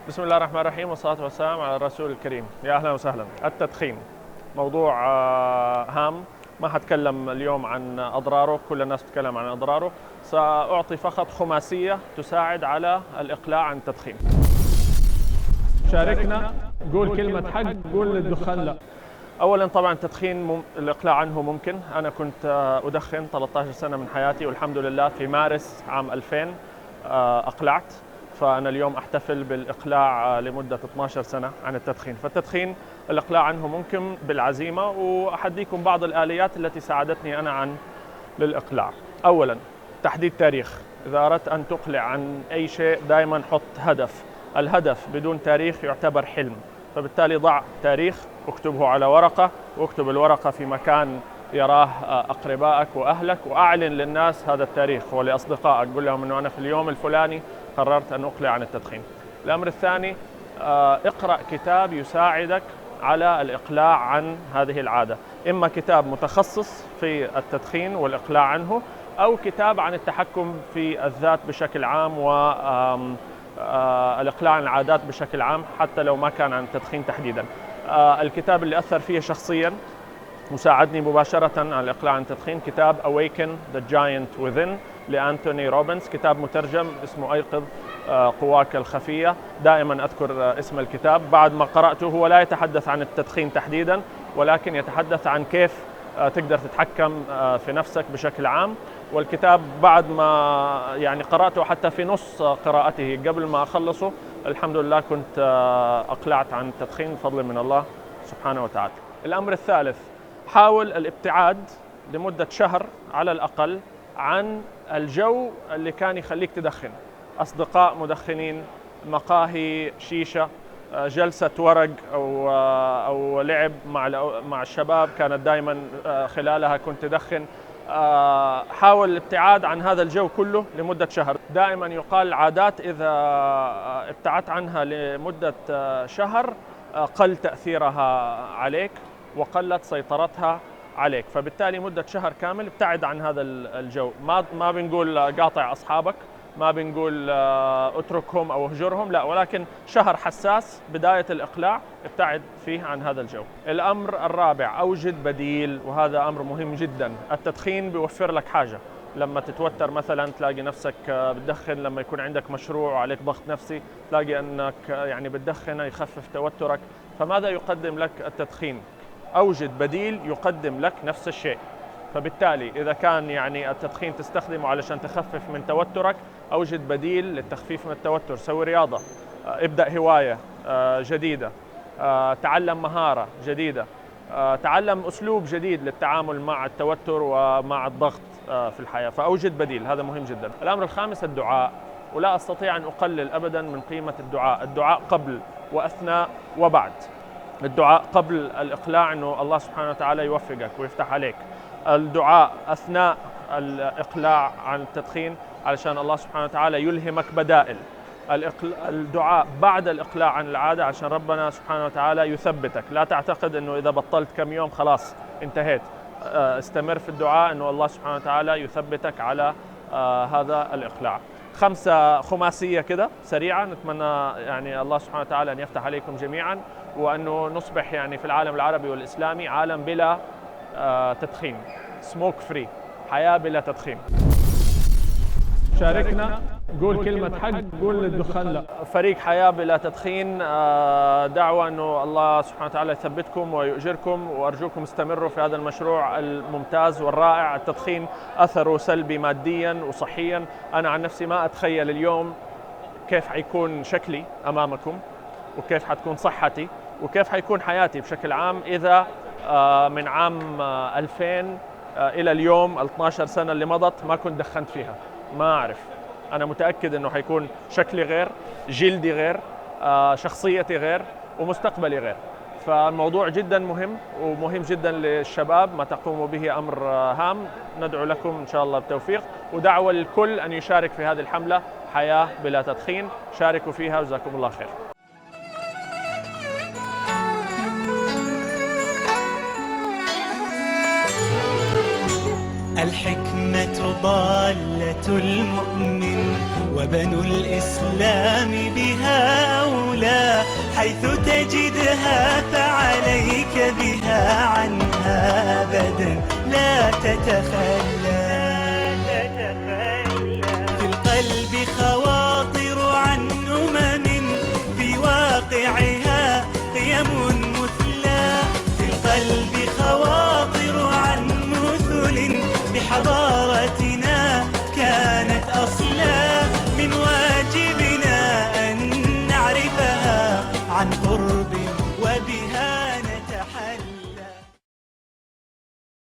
بسم الله الرحمن الرحيم والصلاة والسلام على الرسول الكريم. يا أهلا وسهلا. التدخين موضوع هام. ما حتكلم اليوم عن أضراره، كل الناس تتكلم عن أضراره. سأعطي فقط خماسية تساعد على الإقلاع عن التدخين. شاركنا، قول كلمة حق، قول للدخان لا. أولا طبعا التدخين الإقلاع عنه ممكن. أنا كنت أدخن 13 سنة من حياتي، والحمد لله في مارس عام 2000 أقلعت. فأنا اليوم أحتفل بالإقلاع لمدة 12 سنة عن التدخين. فالتدخين الإقلاع عنه ممكن بالعزيمة، وأحديكم بعض الآليات التي ساعدتني أنا عن للإقلاع. أولاً تحديد تاريخ. إذا أردت أن تقلع عن أي شيء دائماً حط هدف. الهدف بدون تاريخ يعتبر حلم، فبالتالي ضع تاريخ، اكتبه على ورقة، واكتب الورقة في مكان يراه أقربائك وأهلك، وأعلن للناس هذا التاريخ ولأصدقائك. قل لهم أنه أنا في اليوم الفلاني قررت أن أقلع عن التدخين. الأمر الثاني، اقرأ كتاب يساعدك على الإقلاع عن هذه العادة. إما كتاب متخصص في التدخين والإقلاع عنه، أو كتاب عن التحكم في الذات بشكل عام والإقلاع عن العادات بشكل عام، حتى لو ما كان عن التدخين تحديدا. الكتاب اللي أثر فيه شخصيا وساعدني مباشرة على الإقلاع عن التدخين كتاب Awaken the Giant Within لأنتوني روبنز. كتاب مترجم اسمه أيقظ قواك الخفية. دائما أذكر اسم الكتاب بعد ما قرأته. هو لا يتحدث عن التدخين تحديدا، ولكن يتحدث عن كيف تقدر تتحكم في نفسك بشكل عام. والكتاب بعد ما يعني قرأته، حتى في نص قراءته قبل ما أخلصه، الحمد لله كنت أقلعت عن التدخين بفضل من الله سبحانه وتعالى. الأمر الثالث، حاول الابتعاد لمدة شهر على الأقل عن الجو اللي كان يخليك تدخن. أصدقاء مدخنين، مقاهي شيشة، جلسة ورق أو لعب مع الشباب كانت دائما خلالها كنت تدخن. حاول الابتعاد عن هذا الجو كله لمدة شهر. دائما يقال عادات إذا ابتعدت عنها لمدة شهر قل تأثيرها عليك وقلت سيطرتها عليك. فبالتالي مدة شهر كامل ابتعد عن هذا الجو. ما بنقول قاطع أصحابك، ما بنقول اتركهم أو اهجرهم، لا، ولكن شهر حساس بداية الإقلاع ابتعد فيه عن هذا الجو. الأمر الرابع، أوجد بديل، وهذا أمر مهم جدا. التدخين بيوفر لك حاجة. لما تتوتر مثلا تلاقي نفسك بتدخن، لما يكون عندك مشروع وعليك ضغط نفسي تلاقي أنك يعني بتدخن يخفف توترك. فماذا يقدم لك التدخين؟ أوجد بديل يقدم لك نفس الشيء. فبالتالي إذا كان يعني التدخين تستخدمه علشان تخفف من توترك، أوجد بديل للتخفيف من التوتر. سوي رياضة، ابدأ هواية جديدة، تعلم مهارة جديدة، تعلم أسلوب جديد للتعامل مع التوتر ومع الضغط في الحياة. فأوجد بديل، هذا مهم جدا. الأمر الخامس، الدعاء. ولا أستطيع أن أقلل أبدا من قيمة الدعاء. الدعاء قبل وأثناء وبعد. الدعاء قبل الإقلاع أنه الله سبحانه وتعالى يوفقك ويفتح عليك. الدعاء أثناء الإقلاع عن التدخين علشان الله سبحانه وتعالى يلهمك بدائل. الدعاء بعد الإقلاع عن العادة عشان ربنا سبحانه وتعالى يثبتك. لا تعتقد أنه إذا بطلت كم يوم خلاص انتهيت. استمر في الدعاء أنه الله سبحانه وتعالى يثبتك على هذا الإقلاع. 5 خماسية كده سريعة، نتمنى يعني الله سبحانه وتعالى أن يفتح عليكم جميعا، وأنه نصبح يعني في العالم العربي والإسلامي عالم بلا تدخين، سموك فري، حياة بلا تدخين. شاركنا، قول كلمة حق، قول للدخان لا. فريق حياة بلا تدخين، دعوة أنه الله سبحانه وتعالى يثبتكم ويؤجركم، وأرجوكم استمروا في هذا المشروع الممتاز والرائع. التدخين أثره سلبي ماديا وصحيا. أنا عن نفسي ما أتخيل اليوم كيف حيكون شكلي أمامكم، وكيف حتكون صحتي، وكيف حيكون حياتي بشكل عام إذا من عام 2000 إلى اليوم 12 سنة اللي مضت ما كنت دخنت فيها. ما أعرف. أنا متأكد أنه حيكون شكلي غير، جلدي غير، شخصيتي غير، ومستقبلي غير. فالموضوع جدا مهم، ومهم جدا للشباب. ما تقوموا به أمر هام. ندعو لكم إن شاء الله بالتوفيق، ودعوة للكل أن يشارك في هذه الحملة حياة بلا تدخين. شاركوا فيها، جزاكم الله خير. الحكمة ضالة المؤمن، وبنو الإسلام بها أولى. حيث تجدها فعليك بها، عنها أبدا لا تتخلى. في القلب خواطر عن في واقعها قيم مثلى، في القلب خواطر عن مثل بحضارة